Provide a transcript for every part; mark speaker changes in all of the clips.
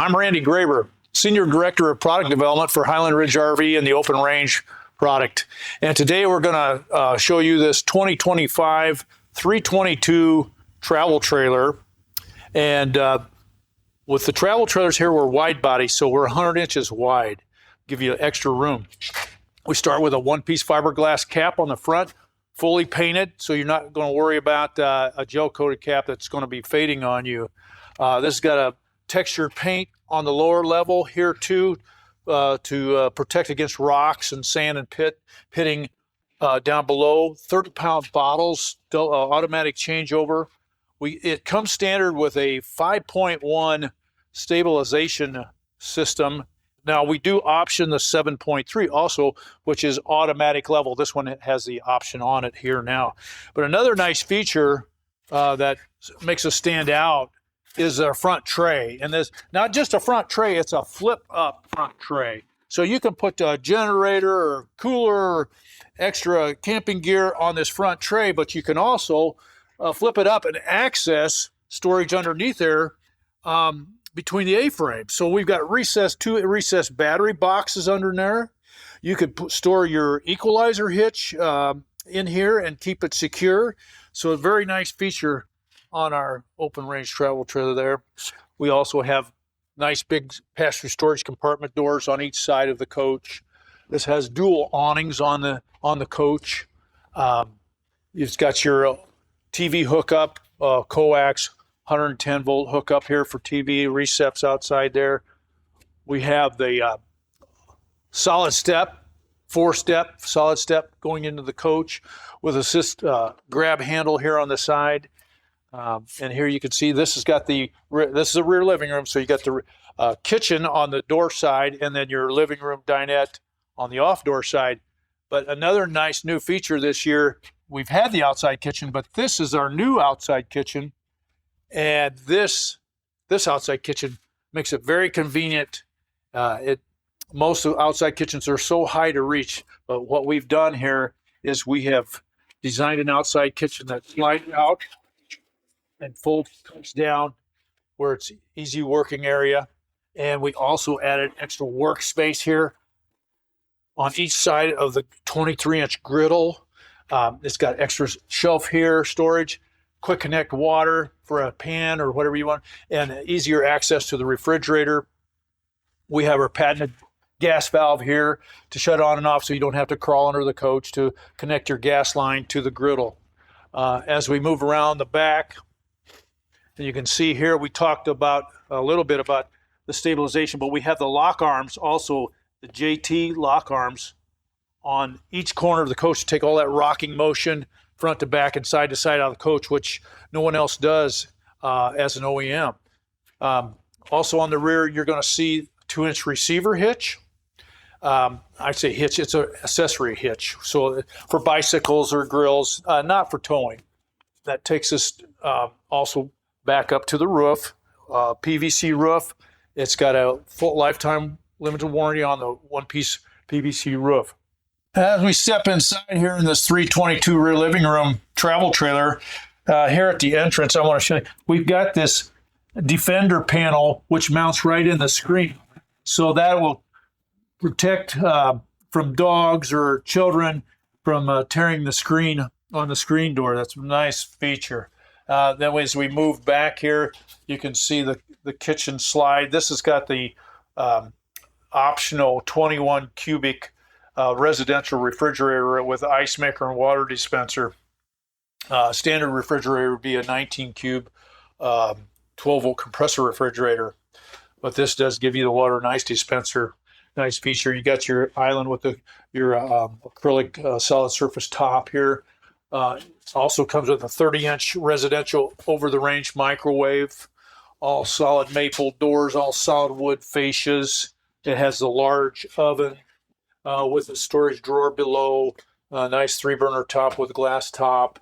Speaker 1: I'm Randy Graber, Senior Director of Product Development for Highland Ridge RV and the Open Range product. And today we're going to show you this 2025 322 travel trailer. And with the travel trailers here, we're wide body, so we're 100 inches wide, give you extra room. We start with a one-piece fiberglass cap on the front, fully painted, so you're not going to worry about a gel-coated cap that's going to be fading on you. This has got a textured paint on the lower level here too, to protect against rocks and sand and pitting down below. 30-pound bottles, automatic changeover. It comes standard with a 5.1 stabilization system. Now we do option the 7.3 also, which is automatic level. This one has the option on it here now. But another nice feature that makes us stand out is our front tray. And this, not just a front tray, it's a flip up front tray. So you can put a generator or cooler or extra camping gear on this front tray, but you can also flip it up and access storage underneath there between the A-frames. So we've got two recessed battery boxes under there. You could store your equalizer hitch in here and keep it secure. So a very nice feature on our open range travel trailer there. We also have nice big pass-through storage compartment doors on each side of the coach. This has dual awnings on the coach. It's got your TV hookup, coax, 110 volt hookup here for TV, receps outside there. We have the solid step, 4-step solid step going into the coach with assist grab handle here on the side. And here you can see this has got this is a rear living room, so you got the kitchen on the door side and then your living room dinette on the off door side. But another nice new feature this year, we've had the outside kitchen, but this is our new outside kitchen. And this outside kitchen makes it very convenient. Most of outside kitchens are so high to reach, but what we've done here is we have designed an outside kitchen that slides out and comes down where it's easy working area. And we also added extra workspace here on each side of the 23-inch griddle. It's got extra shelf here, storage, quick connect water for a pan or whatever you want, and easier access to the refrigerator. We have our patented gas valve here to shut on and off so you don't have to crawl under the coach to connect your gas line to the griddle. As we move around the back, and you can see here, we talked about a little bit about the stabilization, but we have the lock arms, also the JT lock arms on each corner of the coach to take all that rocking motion front to back and side to side out of the coach, which no one else does as an OEM. Also on the rear, you're going to see 2-inch receiver hitch. I say hitch, it's an accessory hitch. So for bicycles or grills, not for towing. That takes us also back up to the roof, PVC roof. It's got a full lifetime limited warranty on the one-piece PVC roof. As we step inside here in this 322 rear living room travel trailer, here at the entrance, I want to show you, we've got this Defender panel, which mounts right in the screen. So that will protect from dogs or children from tearing the screen on the screen door. That's a nice feature. Then as we move back here, you can see the kitchen slide. This has got the optional 21 cubic residential refrigerator with ice maker and water dispenser. Standard refrigerator would be a 19 cube 12 volt compressor refrigerator, but this does give you the water and ice dispenser. Nice feature. You got your island with your acrylic solid surface top here. Also comes with a 30-inch residential over-the-range microwave, all solid maple doors, all solid wood fascias. It has the large oven with a storage drawer below, a nice 3-burner top with glass top.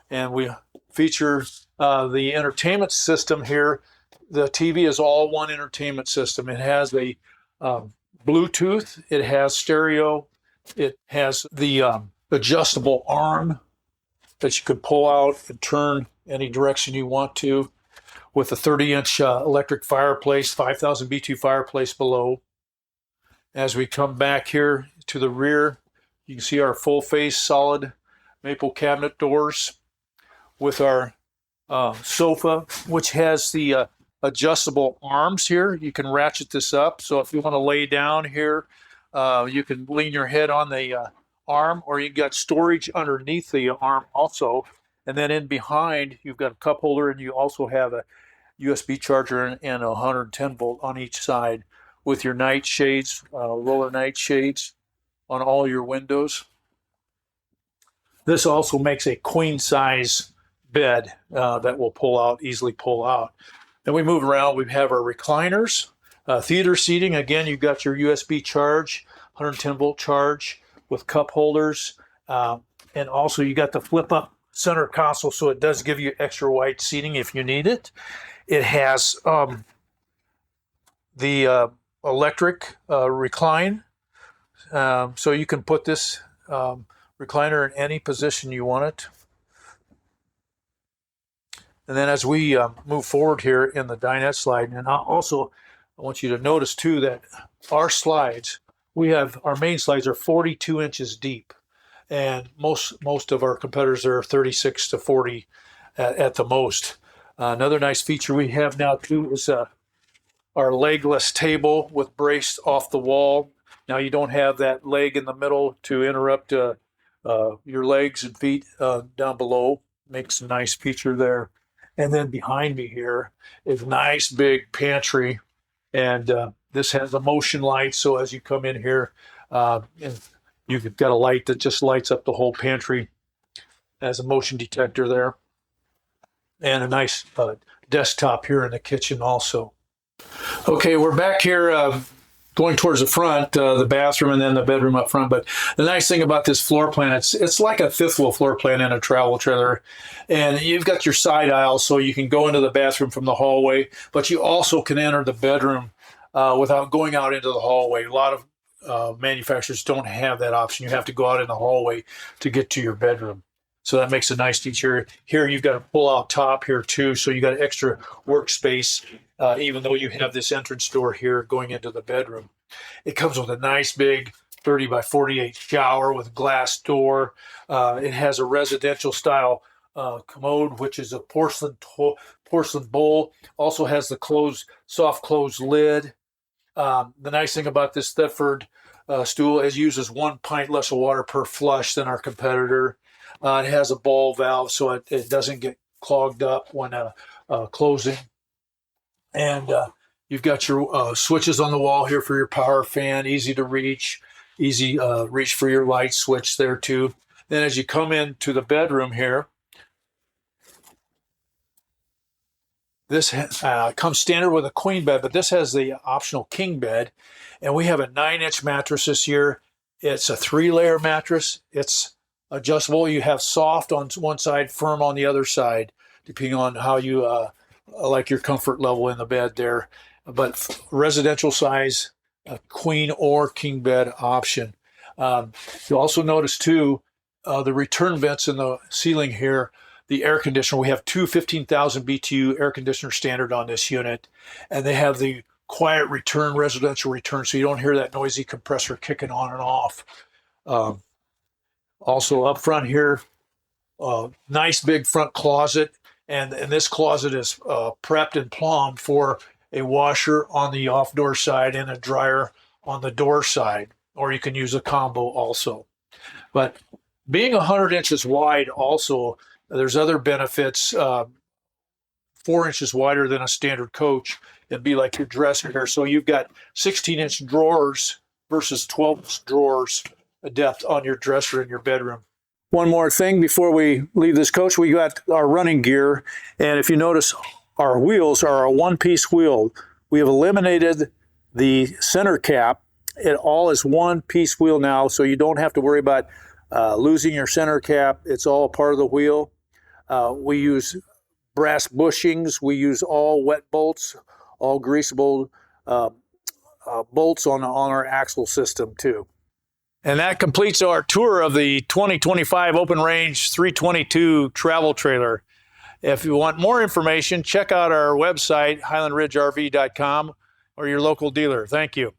Speaker 1: And we feature the entertainment system here. The TV is all one entertainment system. It has a Bluetooth, it has stereo, it has the adjustable arm that you could pull out and turn any direction you want to. with a 30-inch electric fireplace, 5,000 BTU fireplace below. As we come back here to the rear, you can see our full face solid maple cabinet doors with our sofa, which has the adjustable arms here. You can ratchet this up. So if you want to lay down here, you can lean your head on the arm, or you got storage underneath the arm also. And then in behind, you've got a cup holder, and you also have a USB charger and a 110 volt on each side with your night shades, roller night shades on all your windows. This also makes a queen size bed that will easily pull out. Then we move around, we have our recliners, theater seating. Again, you've got your USB charge, 110 volt charge with cup holders. And also you got the flip up center console, so it does give you extra wide seating if you need it. It has the electric recline, so you can put this recliner in any position you want it. And then as we move forward here in the dinette slide, and I want you to notice too that our slides, our main slides are 42 inches deep, and most of our competitors are 36 to 40 at the most. Another nice feature we have now too is our legless table with braced off the wall. Now you don't have that leg in the middle to interrupt your legs and feet down below. Makes a nice feature there. And then behind me here is a nice big pantry, and this has a motion light. So as you come in here, and you've got a light that just lights up the whole pantry. Has a motion detector there, and a nice desktop here in the kitchen also. Okay, we're back here going towards the front, the bathroom and then the bedroom up front. But the nice thing about this floor plan, it's like a fifth wheel floor plan in a travel trailer. And you've got your side aisle, so you can go into the bathroom from the hallway, but you also can enter the bedroom without going out into the hallway. A lot of manufacturers don't have that option. You have to go out in the hallway to get to your bedroom. So that makes a nice feature. Here you've got a pull-out top here too, so you got extra workspace, even though you have this entrance door here going into the bedroom. It comes with a nice big 30 by 48 shower with glass door. It has a residential style commode, which is a porcelain bowl. Also has the soft close lid. The nice thing about this Thetford stool is it uses 1 pint less of water per flush than our competitor. It has a ball valve, so it doesn't get clogged up when closing. And you've got your switches on the wall here for your power fan, easy to reach, easy reach for your light switch there too. Then as you come into the bedroom here, this comes standard with a queen bed, but this has the optional king bed. And we have a 9-inch mattress this year. It's a 3-layer mattress. It's adjustable. You have soft on one side, firm on the other side, depending on how you like your comfort level in the bed there. But residential size, a queen or king bed option. You'll also notice too, the return vents in the ceiling here, the air conditioner. We have two 15,000 BTU air conditioner standard on this unit, and they have the quiet return, residential return, so you don't hear that noisy compressor kicking on and off. Also up front here, nice big front closet, and this closet is prepped and plumbed for a washer on the off-door side and a dryer on the door side, or you can use a combo also. But being 100 inches wide also, there's other benefits. 4 inches wider than a standard coach. It'd be like your dresser here. So you've got 16-inch drawers versus 12 drawers depth on your dresser in your bedroom. One more thing before we leave this coach, we got our running gear. And if you notice, our wheels are a one-piece wheel. We have eliminated the center cap. It all is one-piece wheel now, so you don't have to worry about losing your center cap. It's all a part of the wheel. We use brass bushings. We use all wet bolts, all greasable bolts on our axle system too. And that completes our tour of the 2025 Open Range 322 travel trailer. If you want more information, check out our website, highlandridgerv.com, or your local dealer. Thank you.